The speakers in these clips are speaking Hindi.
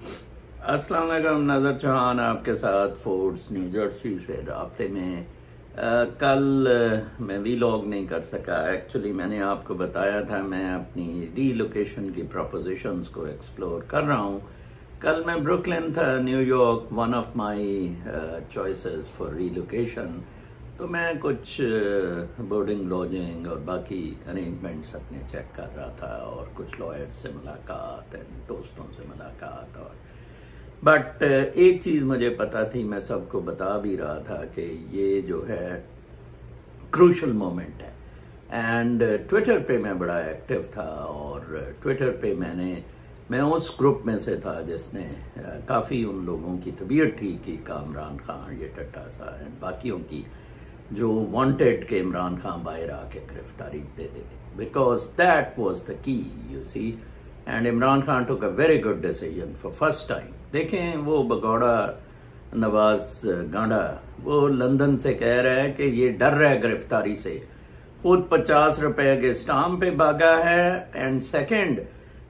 अस्सलाम वालेकुम। नज़र चौहान आपके साथ फोर्ड्स न्यू जर्सी से राब्ते में। कल मैं वीलॉग नहीं कर सका। एक्चुअली मैंने आपको बताया था मैं अपनी रीलोकेशन की प्रपोजिशंस को एक्सप्लोर कर रहा हूँ। कल मैं ब्रुकलिन था, New York, one of my choices for relocation. तो मैं कुछ बोर्डिंग लॉजिंग और बाकी अरेंजमेंट्स अपने चेक कर रहा था और कुछ लॉयर्स से मुलाकात एंड दोस्तों से मुलाकात। और बट एक चीज़ मुझे पता थी, मैं सबको बता भी रहा था कि ये जो है क्रूशल मोमेंट है। एंड ट्विटर पे मैं बड़ा एक्टिव था और ट्विटर पे मैं उस ग्रुप में से था जिसने काफ़ी उन लोगों की तबीयत ठीक की, इमरान खान, ये टट्टा सा एंड बाकियों की, जो वांटेड के इमरान खान बाहर आके गिरफ्तारी दे दे, because that was the key, you see. And Imran Khan took a very good decision for first time. देखें, वो भगौड़ा नवाज गांडा वो लंदन से कह रहा है कि ये डर रहा है गिरफ्तारी से, खुद 50 रुपए के स्टाम्प पे भागा है। एंड सेकंड,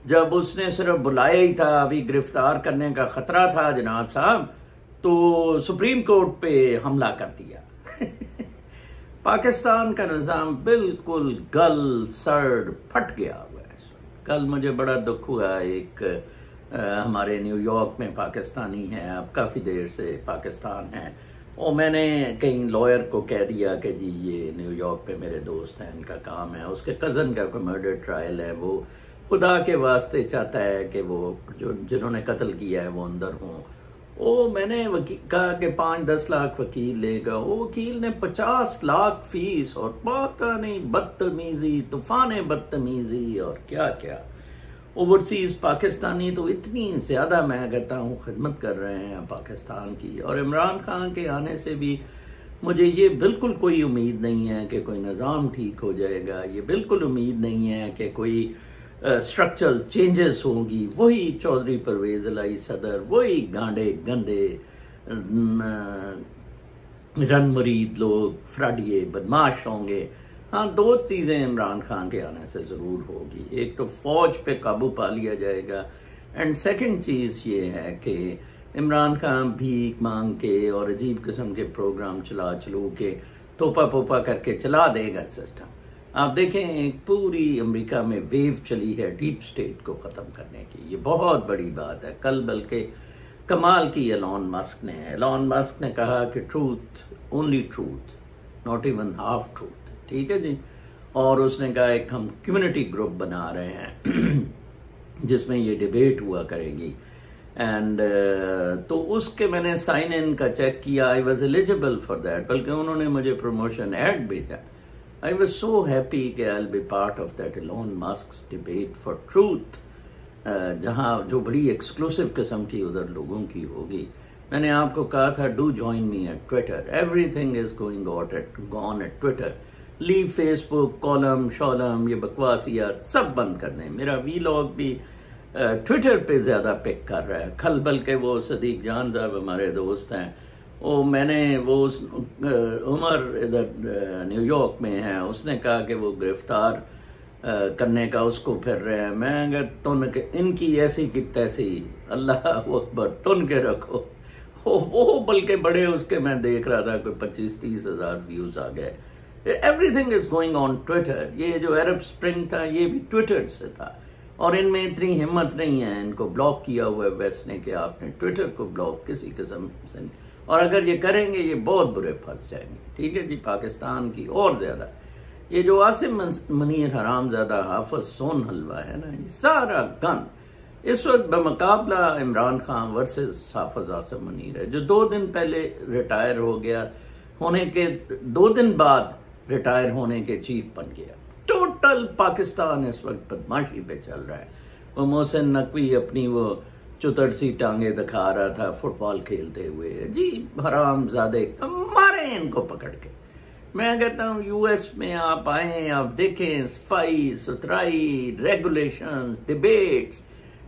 जब उसने सिर्फ बुलाया ही था, अभी गिरफ्तार करने का खतरा था जनाब साहब, तो सुप्रीम कोर्ट पे हमला कर दिया। पाकिस्तान का निज़ाम बिल्कुल गल सड़ फट गया हुआ है। कल मुझे बड़ा दुख हुआ, एक हमारे न्यूयॉर्क में पाकिस्तानी है, अब काफ़ी देर से पाकिस्तान है, और मैंने कहीं लॉयर को कह दिया कि जी ये न्यूयॉर्क पे मेरे दोस्त हैं, इनका काम है, उसके कज़न का कोई मर्डर ट्रायल है, वो खुदा के वास्ते चाहता है कि वो जिन्होंने कत्ल किया है वो अंदर हों। मैंने कहा कि 5-10 लाख वकील लेगा। वो वकील ने 50 लाख फीस, और पता नहीं बदतमीजी, तूफान बदतमीजी और क्या क्या। ओवरसीज पाकिस्तानी तो इतनी ज्यादा मैं कहता हूँ खिदमत कर रहे हैं पाकिस्तान की। और इमरान खान के आने से भी मुझे ये बिल्कुल कोई उम्मीद नहीं है कि कोई निज़ाम ठीक हो जाएगा। ये बिल्कुल उम्मीद नहीं है कि कोई स्ट्रक्चरल चेंजेस होंगी। वही चौधरी परवेज इलाही सदर, वही गांडे गंदे रनमरीद लोग, फ्राडिये बदमाश होंगे। हाँ, 2 चीजें इमरान खान के आने से जरूर होगी। एक तो फौज पे काबू पा लिया जाएगा, एंड सेकंड चीज ये है कि इमरान खान भीख मांग के और अजीब किस्म के प्रोग्राम चलू के तोपा पोपा करके चला देगा सिस्टम। आप देखें, एक पूरी अमेरिका में वेव चली है डीप स्टेट को खत्म करने की। ये बहुत बड़ी बात है। कल बल्कि कमाल की एलॉन मस्क ने कहा कि truth, only truth, not even half truth. ठीक है जी। और उसने कहा एक हम कम्युनिटी ग्रुप बना रहे हैं जिसमें ये डिबेट हुआ करेगी। एंड तो उसके मैंने साइन इन का चेक किया, I was eligible for that, बल्कि उन्होंने मुझे प्रमोशन एड भेजा। I was so happy कि I'll be part of that Elon Musk's debate for truth, जहां जो बड़ी एक्सक्लूसिव किस्म की उधर लोगों की होगी। मैंने आपको कहा था do join me at Twitter, everything is going on at Twitter. Leave Facebook, कॉलम शॉलम, ये बकवासियात सब बंद कर दें। मेरा वीलॉग भी ट्विटर पे ज्यादा पिक कर रहा है। कल बल्कि वो सदीक जान साहब हमारे दोस्त हैं, मैंने वो उमर इधर न्यूयॉर्क में है, उसने कहा कि वो गिरफ्तार करने का उसको फिर रहे हैं। मैं अगर तुन के इनकी ऐसी की तैसी, अल्लाह अकबर, तुन के रखो। वो बल्कि बड़े उसके मैं देख रहा था कोई 25-30 हजार व्यूज आ गए। Everything is going on Twitter. ये जो अरब स्प्रिंग था ये भी ट्विटर से था, और इनमें इतनी हिम्मत नहीं है, इनको ब्लॉक किया हुआ है वेस्ट ने कि आपने ट्विटर को ब्लॉक किसी किस्म से नहीं। और अगर ये करेंगे ये बहुत बुरे फंस जाएंगे। ठीक है जी। पाकिस्तान की और ज्यादा ये जो आसिम मुनीर हरामजादा हाफिज सोन हलवा है ना, ये सारा गन इस वक्त बमुकाबला इमरान खान वर्सेस हाफिज आसिम मुनीर है, जो 2 दिन पहले रिटायर हो गया, होने के 2 दिन बाद रिटायर होने के चीफ बन गया। टोटल पाकिस्तान इस वक्त बदमाशी पे चल रहा है। वो मोहसिन नकवी अपनी वो चुतड़ सी टांगे दिखा रहा था फुटबॉल खेलते हुए। जी हरामजादे, मारे इनको पकड़ के। मैं कहता हूँ यूएस में आप आए, आप देखें सफाई सुथराई, रेगुलेशंस, डिबेट्स,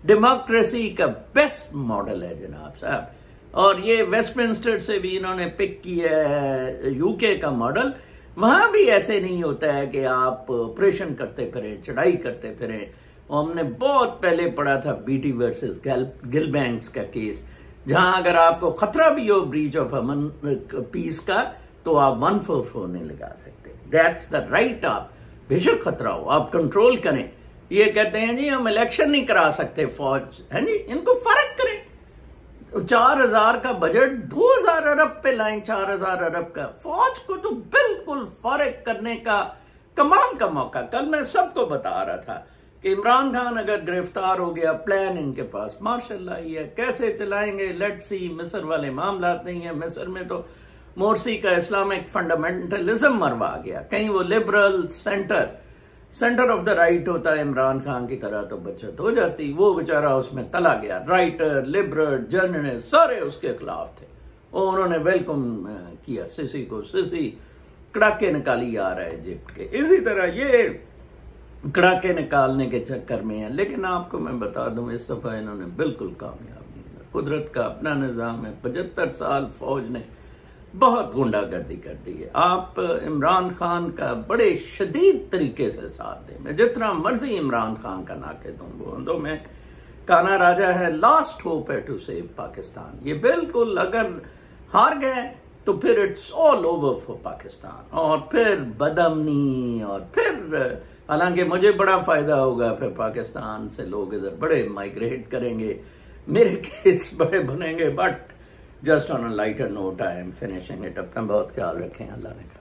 डेमोक्रेसी का बेस्ट मॉडल है जनाब साहब। और ये वेस्टमिंस्टर से भी इन्होंने पिक किया है यूके का मॉडल। वहां भी ऐसे नहीं होता है कि आप ऑपरेशन करते फिरें, चढ़ाई करते फिरें, और हमने बहुत पहले पढ़ा था बीटी वर्सेस गिलबैंक्स का केस, जहां अगर आपको खतरा भी हो ब्रीच ऑफ अमन पीस का तो आप 144 नहीं लगा सकते। That's the right. आप बेशक खतरा हो आप कंट्रोल करें। ये कहते हैं जी हम इलेक्शन नहीं करा सकते फौज, है जी, इनको फर्क करें। 4000 का बजट 2000 अरब पे लाएं, 4000 अरब का। फौज को तो बिल्कुल फर्क करने का कमाल का मौका। कल मैं सबको बता रहा था कि इमरान खान अगर गिरफ्तार हो गया, प्लान इनके पास माशाल्लाह ही है, कैसे चलाएंगे लेट्स सी। मिस्र वाले मामला नहीं है, मिस्र में तो मोरसी का इस्लामिक फंडामेंटलिज्म मरवा गया, कहीं वो liberal centre of the right होता है इमरान खान की तरह तो बचत हो जाती, वो बेचारा उसमें तला गया। राइटर, लिबरल, जर्नलिस्ट सारे उसके खिलाफ थे और उन्होंने वेलकम किया सिसी को। सिसी कड़ाके निकाली आ रहा है इजिप्ट के। इसी तरह ये कड़ाके निकालने के चक्कर में है। लेकिन आपको मैं बता दूं इस दफा इन्होंने बिल्कुल कामयाब नहीं हुआ। कुदरत का अपना निजाम है। 75 साल फौज ने बहुत गुंडागर्दी कर दी है। आप इमरान खान का बड़े शदीद तरीके से साथ दें। मैं जितना मर्जी इमरान खान का नाके दूं, तो मैं काना राजा है, लास्ट होप है टू सेव पाकिस्तान। ये बिल्कुल अगर हार गए तो फिर it's all over for Pakistan, और फिर बदअमनी, और फिर हालांकि मुझे बड़ा फायदा होगा, फिर पाकिस्तान से लोग इधर बड़े माइग्रेट करेंगे, मेरे केस बड़े बनेंगे। But just on a lighter note I am finishing it. अपना बहुत ख्याल रखें। अल्लाह ने